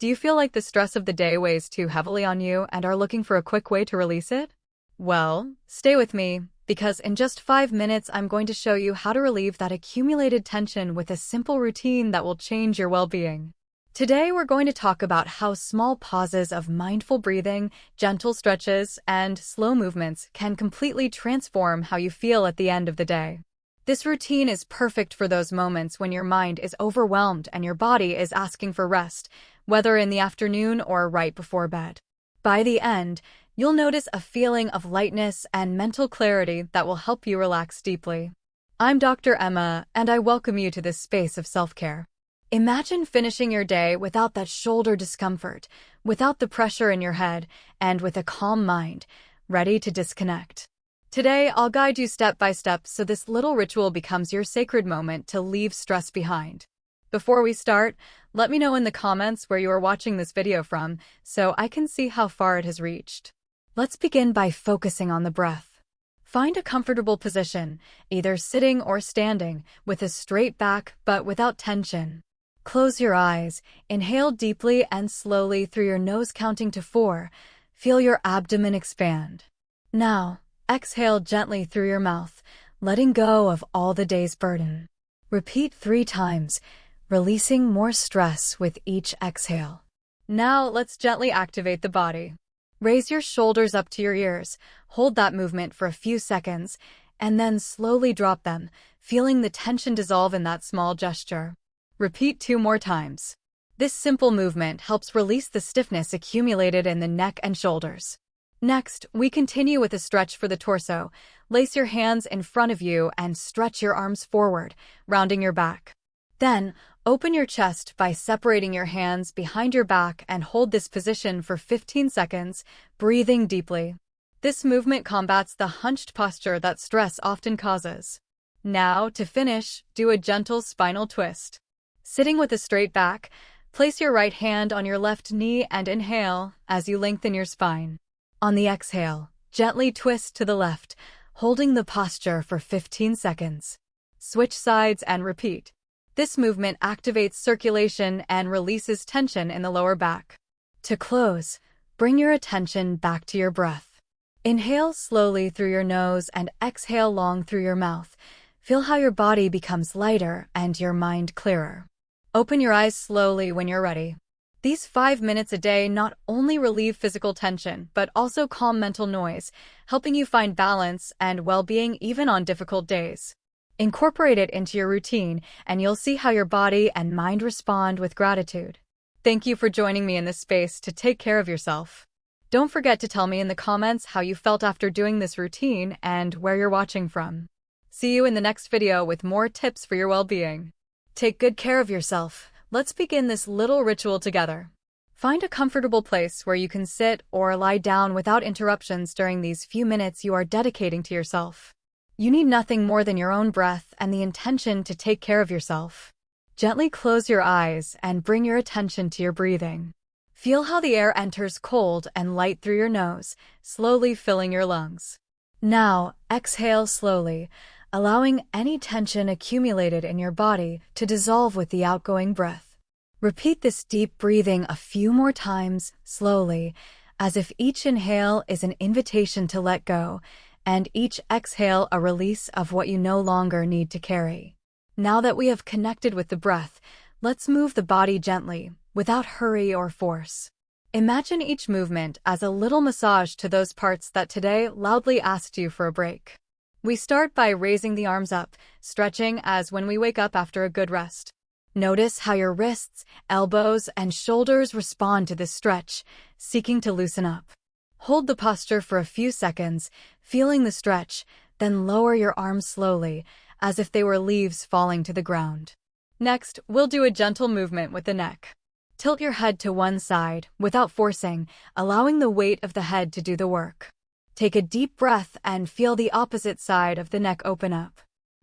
Do you feel like the stress of the day weighs too heavily on you and are looking for a quick way to release it? Well, stay with me, because in just 5 minutes I'm going to show you how to relieve that accumulated tension with a simple routine that will change your well-being. Today we're going to talk about how small pauses of mindful breathing, gentle stretches, and slow movements can completely transform how you feel at the end of the day. This routine is perfect for those moments when your mind is overwhelmed and your body is asking for rest, whether in the afternoon or right before bed. By the end, you'll notice a feeling of lightness and mental clarity that will help you relax deeply. I'm Dr. Emma, and I welcome you to this space of self-care. Imagine finishing your day without that shoulder discomfort, without the pressure in your head, and with a calm mind, ready to disconnect. Today, I'll guide you step by step so this little ritual becomes your sacred moment to leave stress behind. Before we start, let me know in the comments where you are watching this video from so I can see how far it has reached. Let's begin by focusing on the breath. Find a comfortable position, either sitting or standing, with a straight back but without tension. Close your eyes, inhale deeply and slowly through your nose counting to 4. Feel your abdomen expand. Now, exhale gently through your mouth, letting go of all the day's burden. Repeat 3 times, releasing more stress with each exhale. Now, let's gently activate the body. Raise your shoulders up to your ears, hold that movement for a few seconds, and then slowly drop them, feeling the tension dissolve in that small gesture. Repeat 2 more times. This simple movement helps release the stiffness accumulated in the neck and shoulders. Next, we continue with a stretch for the torso. Place your hands in front of you and stretch your arms forward, rounding your back. Then, open your chest by separating your hands behind your back and hold this position for 15 seconds, breathing deeply. This movement combats the hunched posture that stress often causes. Now, to finish, do a gentle spinal twist. Sitting with a straight back, place your right hand on your left knee and inhale as you lengthen your spine. On the exhale, gently twist to the left, holding the posture for 15 seconds. Switch sides and repeat. This movement activates circulation and releases tension in the lower back. To close, bring your attention back to your breath. Inhale slowly through your nose and exhale long through your mouth. Feel how your body becomes lighter and your mind clearer. Open your eyes slowly when you're ready. These 5 minutes a day not only relieve physical tension, but also calm mental noise, helping you find balance and well-being even on difficult days. Incorporate it into your routine, and you'll see how your body and mind respond with gratitude. Thank you for joining me in this space to take care of yourself. Don't forget to tell me in the comments how you felt after doing this routine and where you're watching from. See you in the next video with more tips for your well-being. Take good care of yourself. Let's begin this little ritual together. Find a comfortable place where you can sit or lie down without interruptions during these few minutes you are dedicating to yourself. You need nothing more than your own breath and the intention to take care of yourself. Gently close your eyes and bring your attention to your breathing. Feel how the air enters cold and light through your nose, slowly filling your lungs. Now, exhale slowly, allowing any tension accumulated in your body to dissolve with the outgoing breath. Repeat this deep breathing a few more times, slowly, as if each inhale is an invitation to let go, and each exhale a release of what you no longer need to carry. Now that we have connected with the breath, let's move the body gently, without hurry or force. Imagine each movement as a little massage to those parts that today loudly asked you for a break. We start by raising the arms up, stretching as when we wake up after a good rest. Notice how your wrists, elbows, and shoulders respond to this stretch, seeking to loosen up. Hold the posture for a few seconds, feeling the stretch, then lower your arms slowly, as if they were leaves falling to the ground. Next, we'll do a gentle movement with the neck. Tilt your head to one side, without forcing, allowing the weight of the head to do the work. Take a deep breath and feel the opposite side of the neck open up.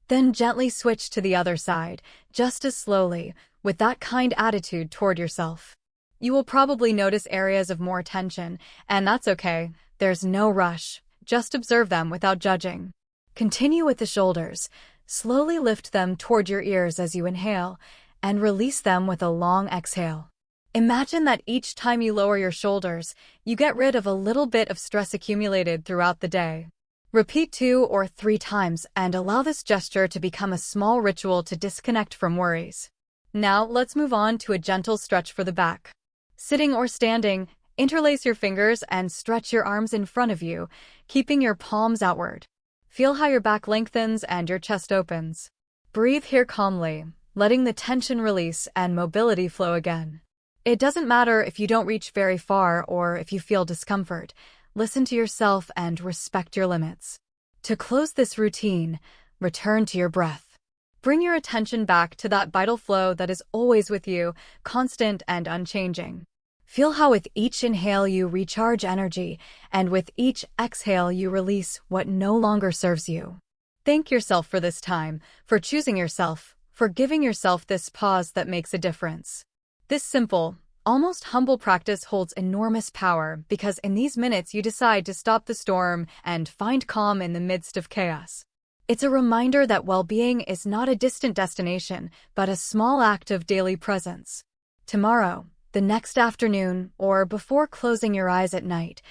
Then gently switch to the other side, just as slowly, with that kind attitude toward yourself. You will probably notice areas of more tension, and that's okay. There's no rush. Just observe them without judging. Continue with the shoulders. Slowly lift them toward your ears as you inhale, and release them with a long exhale. Imagine that each time you lower your shoulders, you get rid of a little bit of stress accumulated throughout the day. Repeat 2 or 3 times and allow this gesture to become a small ritual to disconnect from worries. Now, let's move on to a gentle stretch for the back. Sitting or standing, interlace your fingers and stretch your arms in front of you, keeping your palms outward. Feel how your back lengthens and your chest opens. Breathe here calmly, letting the tension release and mobility flow again. It doesn't matter if you don't reach very far or if you feel discomfort. Listen to yourself and respect your limits. To close this routine, return to your breath. Bring your attention back to that vital flow that is always with you, constant and unchanging. Feel how with each inhale you recharge energy, and with each exhale you release what no longer serves you. Thank yourself for this time, for choosing yourself, for giving yourself this pause that makes a difference. This simple, almost humble practice holds enormous power because in these minutes you decide to stop the storm and find calm in the midst of chaos. It's a reminder that well-being is not a distant destination, but a small act of daily presence. Tomorrow, the next afternoon, or before closing your eyes at night,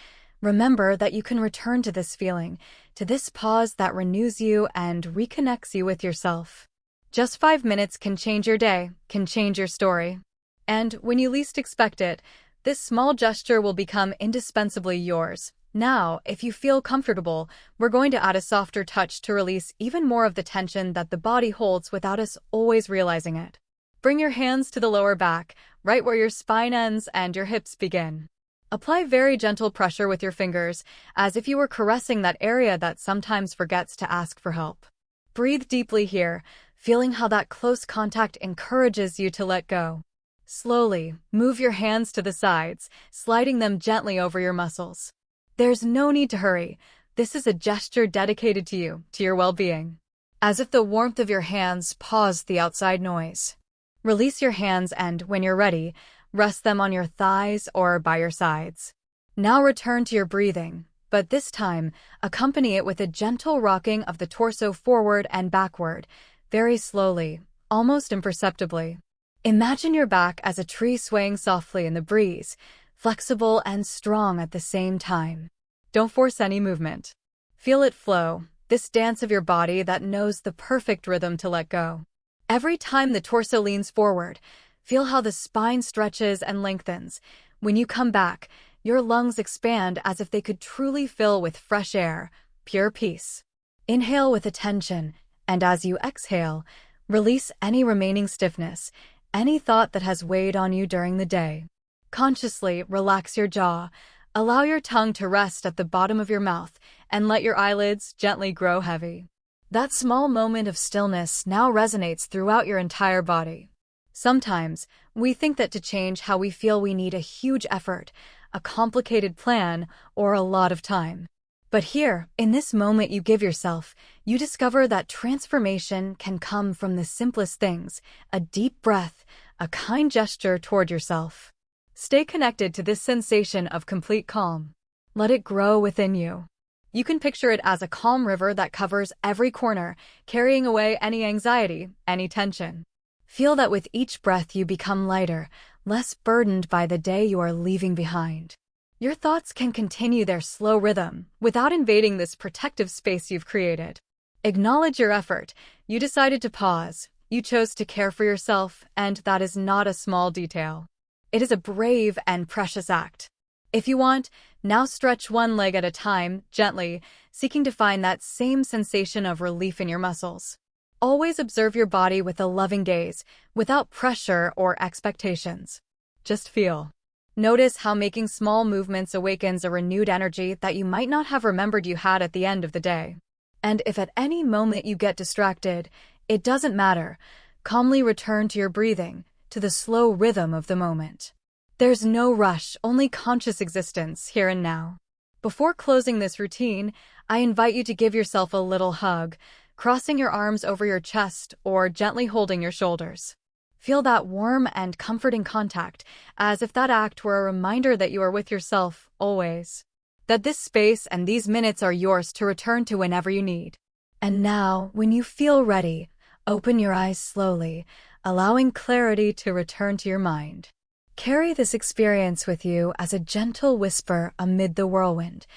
remember that you can return to this feeling, to this pause that renews you and reconnects you with yourself. Just 5 minutes can change your day, can change your story. And when you least expect it, this small gesture will become indispensably yours. Now, if you feel comfortable, we're going to add a softer touch to release even more of the tension that the body holds without us always realizing it. Bring your hands to the lower back, right where your spine ends and your hips begin. Apply very gentle pressure with your fingers, as if you were caressing that area that sometimes forgets to ask for help. Breathe deeply here, feeling how that close contact encourages you to let go. Slowly, move your hands to the sides, sliding them gently over your muscles. There's no need to hurry. This is a gesture dedicated to you, to your well-being. As if the warmth of your hands paused the outside noise. Release your hands and, when you're ready, rest them on your thighs or by your sides. Now return to your breathing, but this time, accompany it with a gentle rocking of the torso forward and backward, very slowly, almost imperceptibly. Imagine your back as a tree swaying softly in the breeze, flexible and strong at the same time. Don't force any movement. Feel it flow, this dance of your body that knows the perfect rhythm to let go. Every time the torso leans forward, feel how the spine stretches and lengthens. When you come back, your lungs expand as if they could truly fill with fresh air, pure peace. Inhale with attention, and as you exhale, release any remaining stiffness, any thought that has weighed on you during the day. Consciously relax your jaw, allow your tongue to rest at the bottom of your mouth, and let your eyelids gently grow heavy. That small moment of stillness now resonates throughout your entire body. Sometimes, we think that to change how we feel we need a huge effort, a complicated plan, or a lot of time. But here, in this moment you give yourself, you discover that transformation can come from the simplest things, a deep breath, a kind gesture toward yourself. Stay connected to this sensation of complete calm. Let it grow within you. You can picture it as a calm river that covers every corner, carrying away any anxiety, any tension. Feel that with each breath you become lighter, less burdened by the day you are leaving behind. Your thoughts can continue their slow rhythm without invading this protective space you've created. Acknowledge your effort. You decided to pause. You chose to care for yourself, and that is not a small detail. It is a brave and precious act. If you want, now stretch one leg at a time, gently, seeking to find that same sensation of relief in your muscles. Always observe your body with a loving gaze, without pressure or expectations. Just feel. Notice how making small movements awakens a renewed energy that you might not have remembered you had at the end of the day. And if at any moment you get distracted, it doesn't matter. Calmly return to your breathing, to the slow rhythm of the moment. There's no rush, only conscious existence, here and now. Before closing this routine, I invite you to give yourself a little hug, crossing your arms over your chest or gently holding your shoulders. Feel that warm and comforting contact, as if that act were a reminder that you are with yourself, always. That this space and these minutes are yours to return to whenever you need. And now, when you feel ready, open your eyes slowly, allowing clarity to return to your mind. Carry this experience with you as a gentle whisper amid the whirlwind,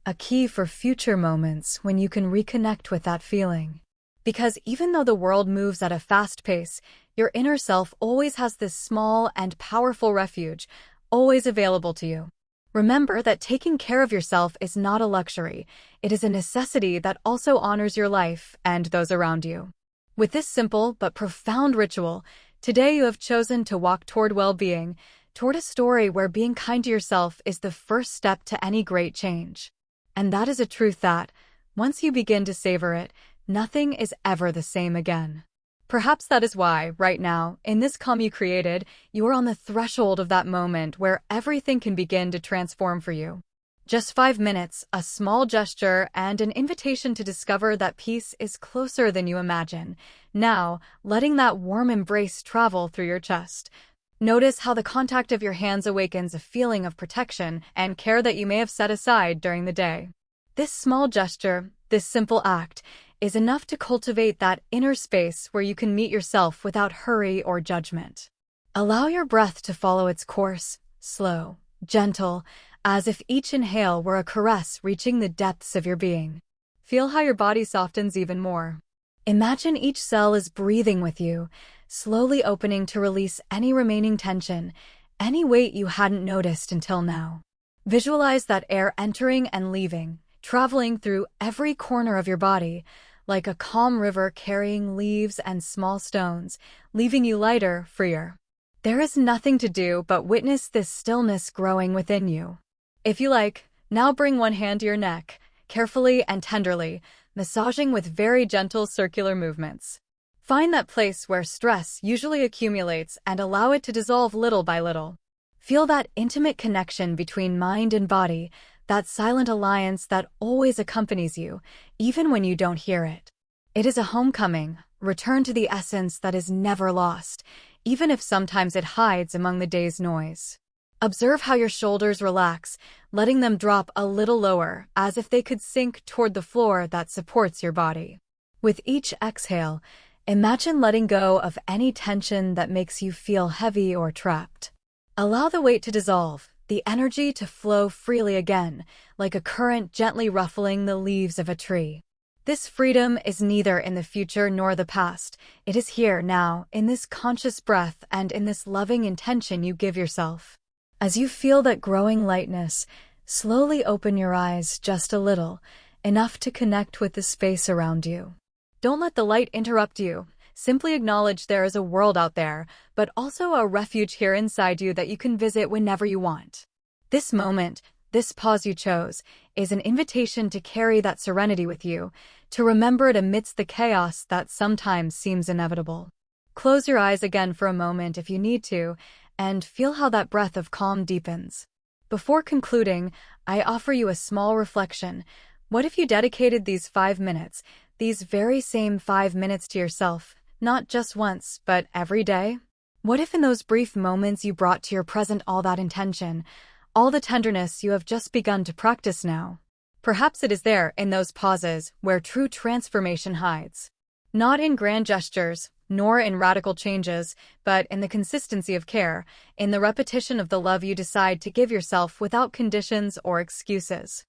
a key for future moments when you can reconnect with that feeling. Because even though the world moves at a fast pace, your inner self always has this small and powerful refuge, always available to you. Remember that taking care of yourself is not a luxury. It is a necessity that also honors your life and those around you. With this simple but profound ritual, today you have chosen to walk toward well-being, toward a story where being kind to yourself is the first step to any great change. And that is a truth that, once you begin to savor it, nothing is ever the same again. Perhaps that is why, right now, in this calm you created, you are on the threshold of that moment where everything can begin to transform for you. Just 5 minutes, a small gesture, and an invitation to discover that peace is closer than you imagine. Now, letting that warm embrace travel through your chest. Notice how the contact of your hands awakens a feeling of protection and care that you may have set aside during the day. This small gesture, this simple act, is enough to cultivate that inner space where you can meet yourself without hurry or judgment. Allow your breath to follow its course, slow, gentle, as if each inhale were a caress reaching the depths of your being. Feel how your body softens even more. Imagine each cell is breathing with you, slowly opening to release any remaining tension, any weight you hadn't noticed until now. Visualize that air entering and leaving, traveling through every corner of your body, like a calm river carrying leaves and small stones, leaving you lighter, freer. There is nothing to do but witness this stillness growing within you. If you like, now bring one hand to your neck, carefully and tenderly, massaging with very gentle circular movements. Find that place where stress usually accumulates and allow it to dissolve little by little. Feel that intimate connection between mind and body, that silent alliance that always accompanies you, even when you don't hear it. It is a homecoming, return to the essence that is never lost, even if sometimes it hides among the day's noise. Observe how your shoulders relax, letting them drop a little lower, as if they could sink toward the floor that supports your body. With each exhale, imagine letting go of any tension that makes you feel heavy or trapped. Allow the weight to dissolve, the energy to flow freely again, like a current gently ruffling the leaves of a tree. This freedom is neither in the future nor the past. It is here now, in this conscious breath and in this loving intention you give yourself. As you feel that growing lightness, slowly open your eyes just a little, enough to connect with the space around you. Don't let the light interrupt you. Simply acknowledge there is a world out there, but also a refuge here inside you that you can visit whenever you want. This moment, this pause you chose, is an invitation to carry that serenity with you, to remember it amidst the chaos that sometimes seems inevitable. Close your eyes again for a moment if you need to, and feel how that breath of calm deepens. Before concluding, I offer you a small reflection. What if you dedicated these 5 minutes, these very same 5 minutes to yourself, not just once, but every day? What if in those brief moments you brought to your present all that intention, all the tenderness you have just begun to practice now? Perhaps it is there, in those pauses, where true transformation hides. Not in grand gestures, nor in radical changes, but in the consistency of care, in the repetition of the love you decide to give yourself without conditions or excuses.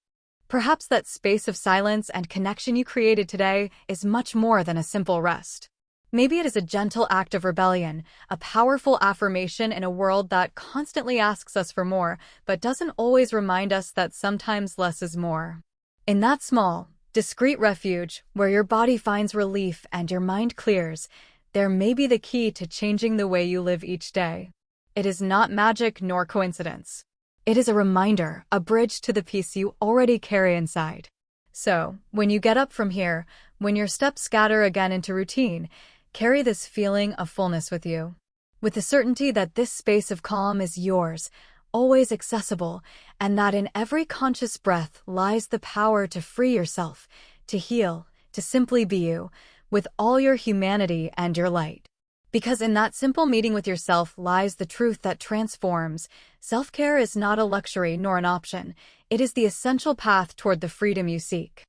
Perhaps that space of silence and connection you created today is much more than a simple rest. Maybe it is a gentle act of rebellion, a powerful affirmation in a world that constantly asks us for more, but doesn't always remind us that sometimes less is more. In that small, discreet refuge, where your body finds relief and your mind clears, there may be the key to changing the way you live each day. It is not magic nor coincidence. It is a reminder, a bridge to the peace you already carry inside. So, when you get up from here, when your steps scatter again into routine, carry this feeling of fullness with you, with the certainty that this space of calm is yours, always accessible, and that in every conscious breath lies the power to free yourself, to heal, to simply be you, with all your humanity and your light. Because in that simple meeting with yourself lies the truth that transforms. Self-care is not a luxury nor an option. It is the essential path toward the freedom you seek.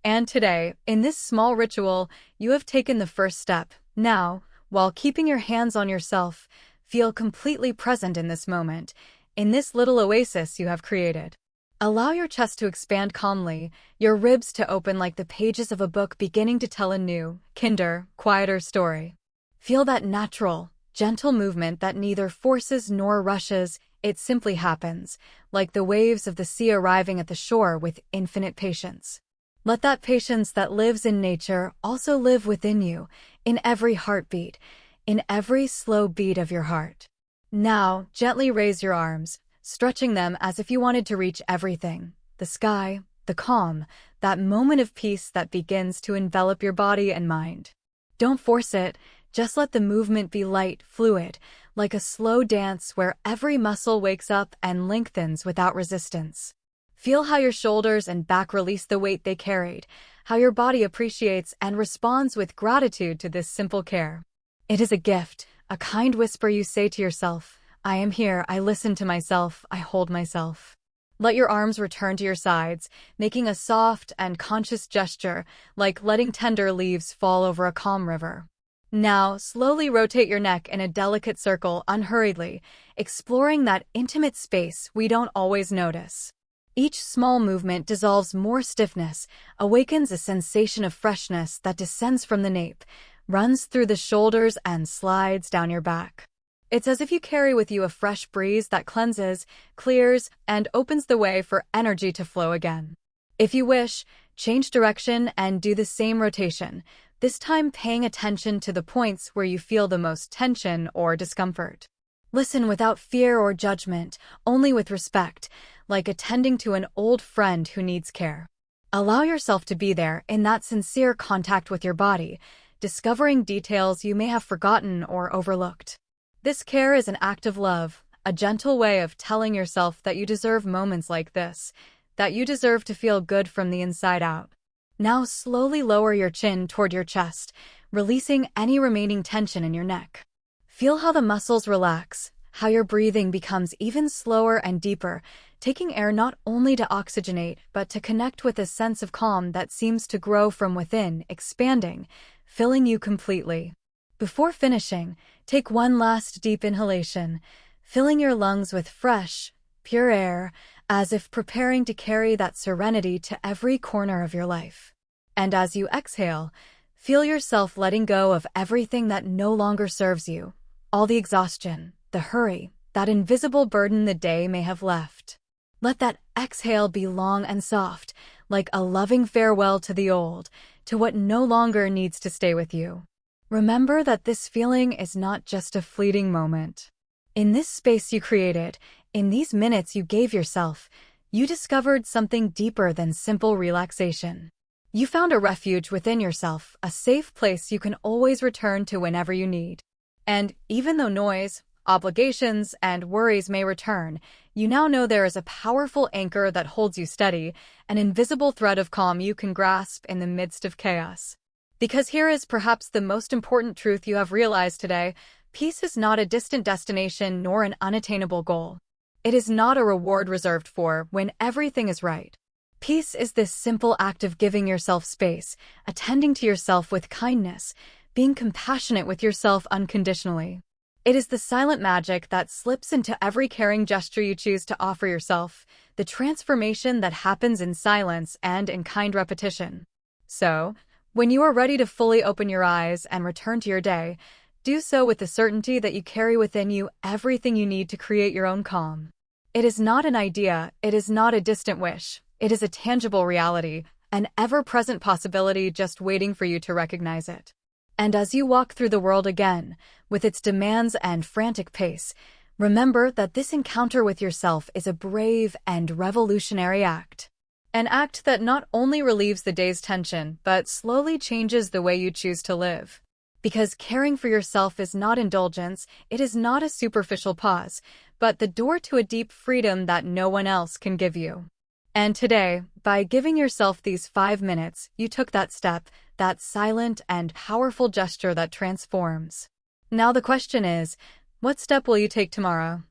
And today, in this small ritual, you have taken the first step. Now, while keeping your hands on yourself, Feel completely present in this moment, in this little oasis you have created. Allow your chest to expand calmly, your ribs to open like the pages of a book beginning to tell a new, kinder, quieter story. Feel that natural, gentle movement that neither forces nor rushes, it simply happens, like the waves of the sea arriving at the shore with infinite patience. Let that patience that lives in nature also live within you, in every heartbeat, in every slow beat of your heart. Now, gently raise your arms, stretching them as if you wanted to reach everything, the sky, the calm, that moment of peace that begins to envelop your body and mind. Don't force it, just let the movement be light, fluid, like a slow dance where every muscle wakes up and lengthens without resistance. Feel how your shoulders and back release the weight they carried, how your body appreciates and responds with gratitude to this simple care. It is a gift, a kind whisper you say to yourself, I am here, I listen to myself, I hold myself. Let your arms return to your sides, making a soft and conscious gesture, like letting tender leaves fall over a calm river. Now, slowly rotate your neck in a delicate circle unhurriedly, exploring that intimate space we don't always notice. Each small movement dissolves more stiffness, awakens a sensation of freshness that descends from the nape, runs through the shoulders and slides down your back. It's as if you carry with you a fresh breeze that cleanses, clears, and opens the way for energy to flow again. If you wish, change direction and do the same rotation, this time paying attention to the points where you feel the most tension or discomfort. Listen without fear or judgment, only with respect, like attending to an old friend who needs care. Allow yourself to be there in that sincere contact with your body, discovering details you may have forgotten or overlooked. This care is an act of love, a gentle way of telling yourself that you deserve moments like this, that you deserve to feel good from the inside out. Now slowly lower your chin toward your chest, releasing any remaining tension in your neck. Feel how the muscles relax, how your breathing becomes even slower and deeper, taking air not only to oxygenate, but to connect with a sense of calm that seems to grow from within, expanding, filling you completely. Before finishing, take one last deep inhalation, filling your lungs with fresh, pure air, as if preparing to carry that serenity to every corner of your life. And as you exhale, feel yourself letting go of everything that no longer serves you, all the exhaustion, the hurry, that invisible burden the day may have left. Let that exhale be long and soft, like a loving farewell to the old, to what no longer needs to stay with you. Remember that this feeling is not just a fleeting moment. In this space you created, in these minutes you gave yourself, you discovered something deeper than simple relaxation. You found a refuge within yourself, a safe place you can always return to whenever you need. And even though noise, obligations, and worries may return, you now know there is a powerful anchor that holds you steady, an invisible thread of calm you can grasp in the midst of chaos. Because here is perhaps the most important truth you have realized today: peace is not a distant destination nor an unattainable goal. It is not a reward reserved for when everything is right. Peace is this simple act of giving yourself space, attending to yourself with kindness, being compassionate with yourself unconditionally. It is the silent magic that slips into every caring gesture you choose to offer yourself, the transformation that happens in silence and in kind repetition. So, when you are ready to fully open your eyes and return to your day, do so with the certainty that you carry within you everything you need to create your own calm. It is not an idea, it is not a distant wish, it is a tangible reality, an ever-present possibility just waiting for you to recognize it. And as you walk through the world again, with its demands and frantic pace, remember that this encounter with yourself is a brave and revolutionary act. An act that not only relieves the day's tension, but slowly changes the way you choose to live. Because caring for yourself is not indulgence, it is not a superficial pause, but the door to a deep freedom that no one else can give you. And today, by giving yourself these 5 minutes, you took that step, that silent and powerful gesture that transforms. Now the question is, what step will you take tomorrow?